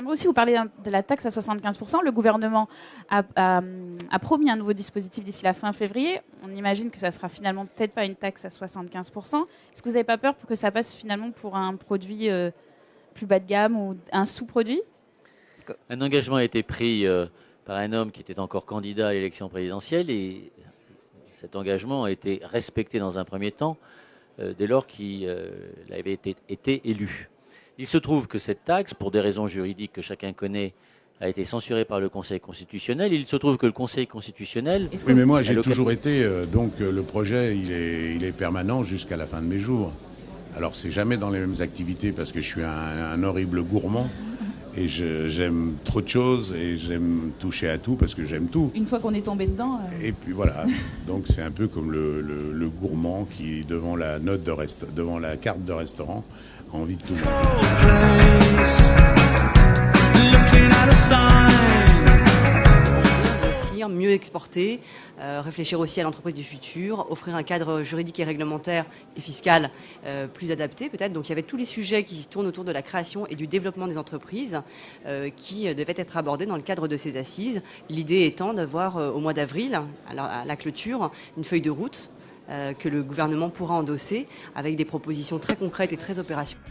j'aimerais aussi vous parler de la taxe à 75%. Le gouvernement a promis un nouveau dispositif d'ici la fin février. On imagine que ça sera finalement peut-être pas une taxe à 75%. Est-ce que vous n'avez pas peur pour que ça passe finalement pour un produit plus bas de gamme ou un sous-produit? Un engagement a été pris par un homme qui était encore candidat à l'élection présidentielle et cet engagement a été respecté dans un premier temps dès lors qu'il avait été élu. Il se trouve que cette taxe, pour des raisons juridiques que chacun connaît, a été censurée par le Conseil constitutionnel. Il se trouve que le Conseil constitutionnel... Oui, mais moi j'ai toujours été, donc le projet il est permanent jusqu'à la fin de mes jours. Alors c'est jamais dans les mêmes activités parce que je suis un horrible gourmand et j'aime trop de choses et j'aime toucher à tout parce que j'aime tout. Une fois qu'on est tombé dedans... Et puis voilà, donc c'est un peu comme le gourmand qui, devant la devant la carte de restaurant, a envie de tout manger. Mieux exporter, réfléchir aussi à l'entreprise du futur, offrir un cadre juridique et réglementaire et fiscal plus adapté peut-être. Donc il y avait tous les sujets qui tournent autour de la création et du développement des entreprises qui devaient être abordés dans le cadre de ces assises. L'idée étant d'avoir au mois d'avril, à la clôture, une feuille de route que le gouvernement pourra endosser avec des propositions très concrètes et très opérationnelles.